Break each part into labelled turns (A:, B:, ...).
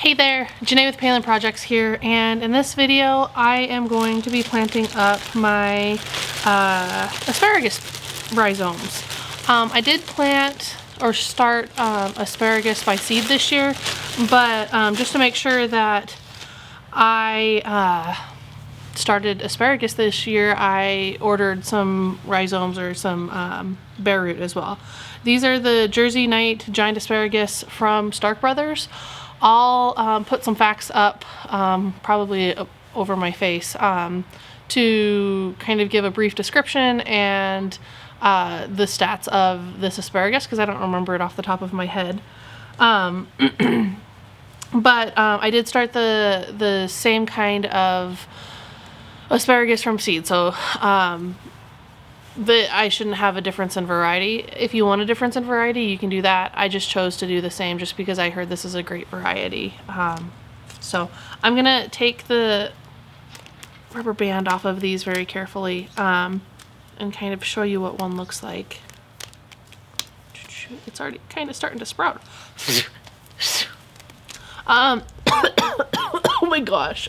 A: Hey there, Janae with Palin Projects here, and in this video I am going to be planting up my asparagus rhizomes. I did plant or start asparagus by seed this year, but just to make sure that I started asparagus this year, I ordered some rhizomes or some Bareroot as well. These are the Jersey Night giant asparagus from Stark Brothers. I'll put some facts up, probably over my face, to kind of give a brief description and the stats of this asparagus, because I don't remember it off the top of my head. But I did start the same kind of asparagus from seed, so I shouldn't have a difference in variety. If you want a difference in variety, you can do that. I just chose to do the same just because I heard this is a great variety. So I'm gonna take the rubber band off of these very carefully and kind of show you what one looks like. It's already kind of starting to sprout. Oh my gosh.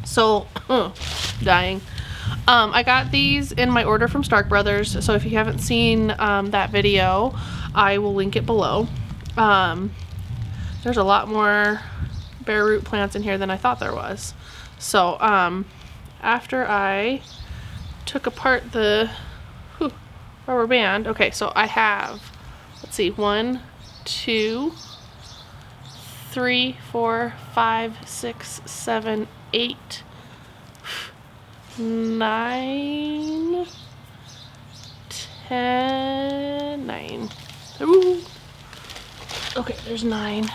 A: So, dying. I got these in my order from Stark Brothers, so if you haven't seen that video, I will link it below. There's a lot more Bareroot plants in here than I thought there was. So after I took apart the rubber band, okay, so I have, let's see, 1, 2, 3, 4, 5, 6, 7, 8, 9, 10, 9. Ooh. Okay, there's 9,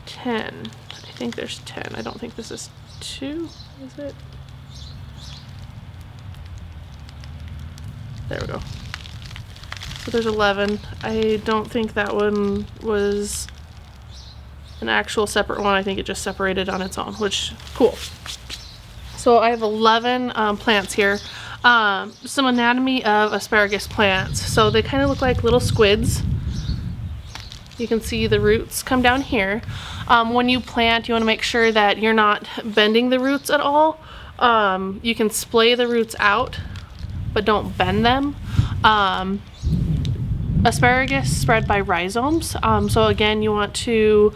A: 10. I think there's 10. I don't think this is 2, is it? There we go. So there's 11. I don't think that one was an actual separate one. I think it just separated on its own, which, cool. So I have 11 plants here. Some anatomy of asparagus plants. So they kind of look like little squids. You can see the roots come down here. When you plant, you want to make sure that you're not bending the roots at all. You can splay the roots out, but don't bend them. Asparagus spread by rhizomes. So again, you want to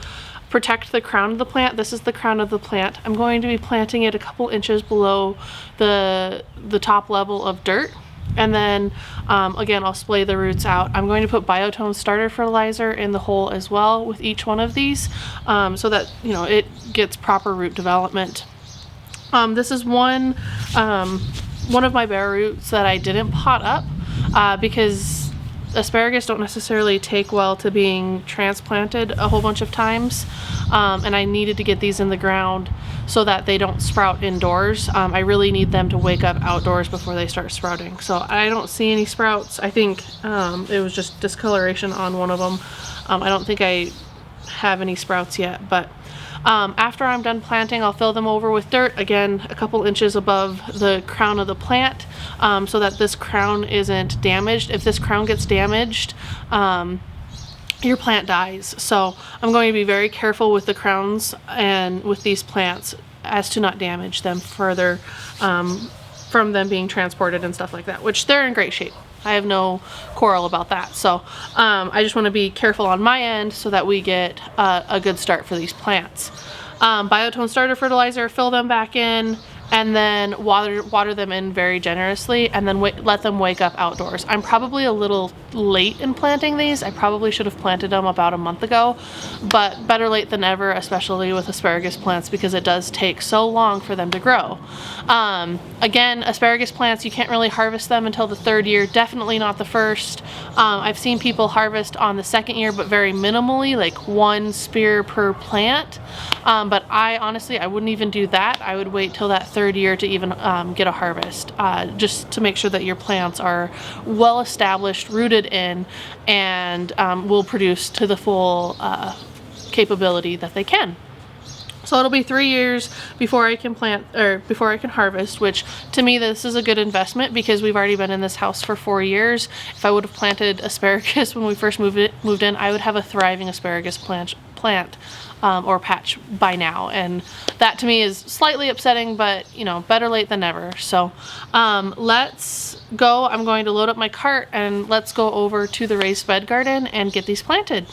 A: protect the crown of the plant. This is the crown of the plant. I'm going to be planting it a couple inches below the top level of dirt, and then again, I'll splay the roots out. I'm going to put Biotone starter fertilizer in the hole as well with each one of these, so that, you know, it gets proper root development. This is one of my bare roots that I didn't pot up because asparagus don't necessarily take well to being transplanted a whole bunch of times, and I needed to get these in the ground so that they don't sprout indoors. I really need them to wake up outdoors before they start sprouting. So I don't see any sprouts. I think it was just discoloration on one of them. I don't think I have any sprouts yet, but after I'm done planting, I'll fill them over with dirt, again, a couple inches above the crown of the plant, so that this crown isn't damaged. If this crown gets damaged, your plant dies. So I'm going to be very careful with the crowns and with these plants as to not damage them further from them being transported and stuff like that, which they're in great shape. I have no quarrel about that. So I just want to be careful on my end so that we get a good start for these plants. Biotone starter fertilizer, fill them back in, and then water them in very generously, and then let them wake up outdoors. I'm probably a little late in planting these. I probably should have planted them about a month ago, but better late than never, especially with asparagus plants, because it does take so long for them to grow. Again, asparagus plants, you can't really harvest them until the 3rd year, definitely not the 1st. I've seen people harvest on the 2nd year, but very minimally, like 1 spear per plant. But I honestly wouldn't even do that. I would wait till that 3rd year to even get a harvest, just to make sure that your plants are well established, rooted in, and will produce to the full capability that they can. So it'll be 3 years before I can plant, or before I can harvest, which to me this is a good investment because we've already been in this house for 4 years. If I would have planted asparagus when we first moved in, I would have a thriving asparagus plant plant or patch by now, and that to me is slightly upsetting, but you know, better late than never. So let's go. I'm going to load up my cart and let's go over to the raised bed garden and get these planted.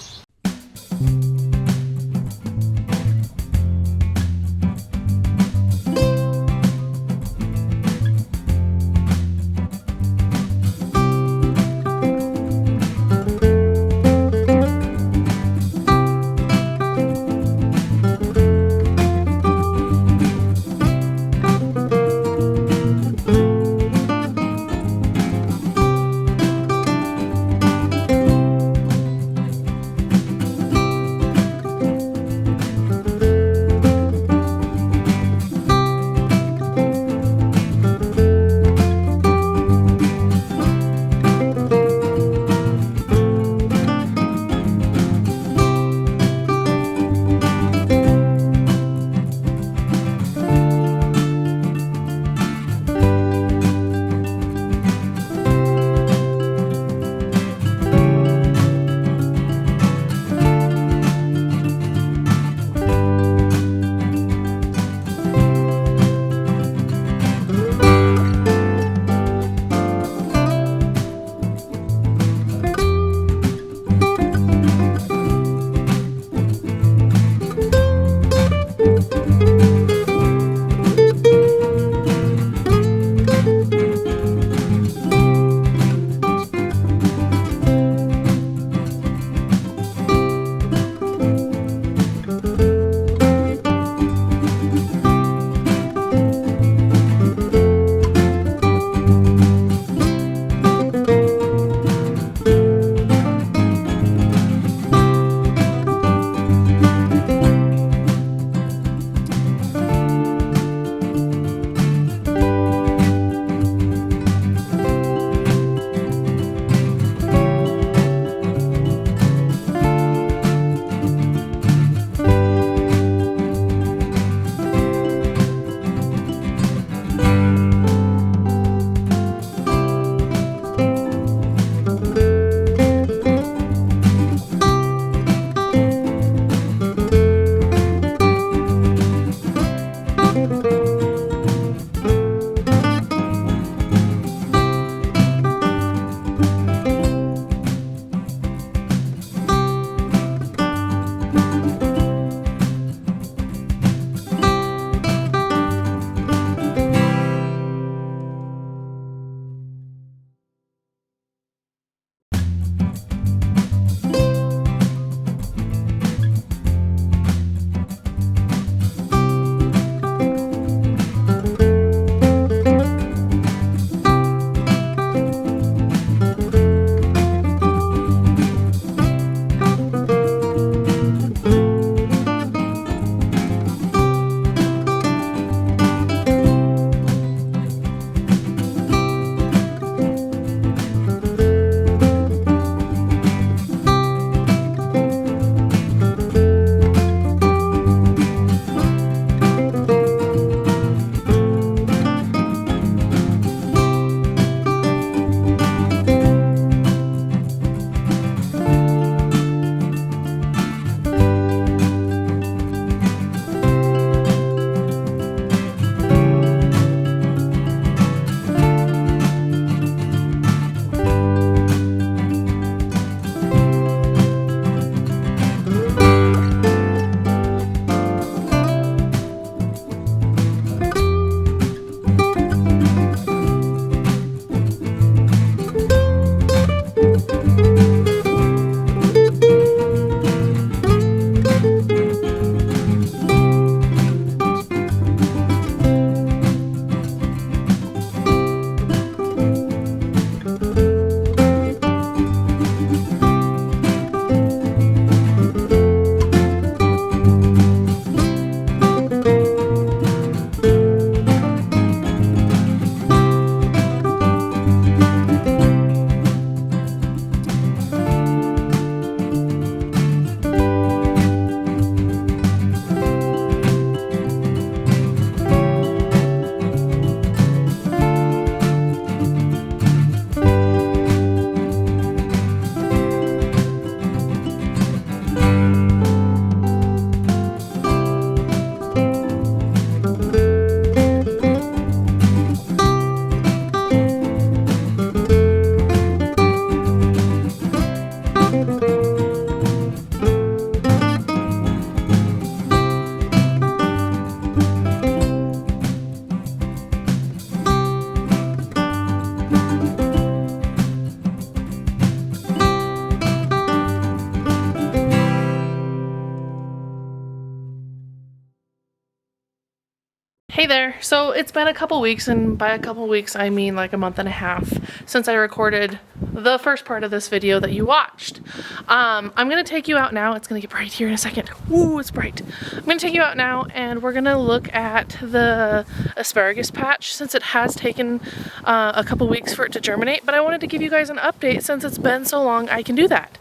A: Hey there. So it's been a couple weeks, and by a couple weeks I mean like a month and a half since I recorded the first part of this video that you watched. I'm gonna take you out now. It's gonna get bright here in a second. Ooh, it's bright. I'm gonna take you out now and we're gonna look at the asparagus patch since it has taken a couple weeks for it to germinate, but I wanted to give you guys an update since it's been so long I can do that.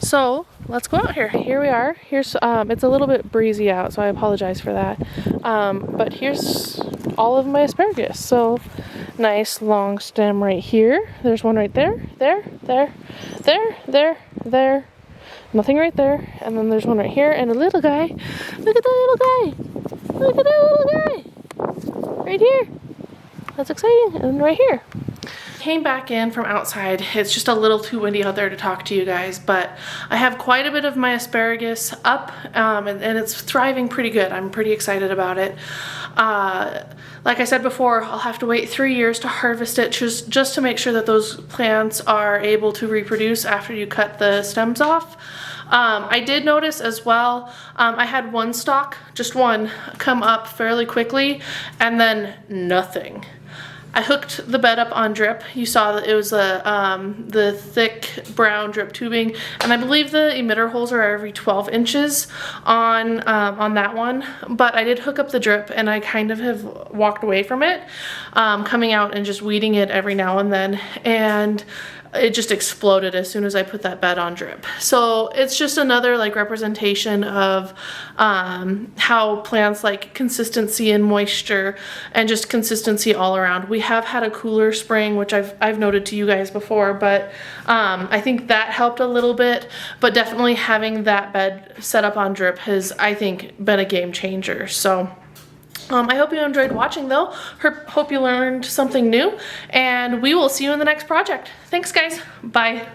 A: So let's go out here. Here we are. Here's it's a little bit breezy out, so I apologize for that. But here's all of my asparagus. So nice long stem right here. There's one right there, there. Nothing right there. And then there's one right here and a little guy. Look at that little guy. Look at that little guy. Right here. That's exciting. And right here. Came back in from outside. It's just a little too windy out there to talk to you guys, but I have quite a bit of my asparagus up and it's thriving pretty good. I'm pretty excited about it. Like I said before, I'll have to wait 3 years to harvest it just to make sure that those plants are able to reproduce after you cut the stems off. I did notice as well, I had one stalk, just one, come up fairly quickly and then nothing. I hooked the bed up on drip. You saw that it was the thick brown drip tubing, and I believe the emitter holes are every 12 inches on that one. But I did hook up the drip, and I kind of have walked away from it, coming out and just weeding it every now and then, and it just exploded as soon as I put that bed on drip. So it's just another like representation of how plants like consistency and moisture and just consistency all around. We have had a cooler spring, which I've noted to you guys before, but I think that helped a little bit, but definitely having that bed set up on drip has, I think, been a game changer. So I hope you enjoyed watching though. Hope you learned something new, and we will see you in the next project. Thanks guys. Bye.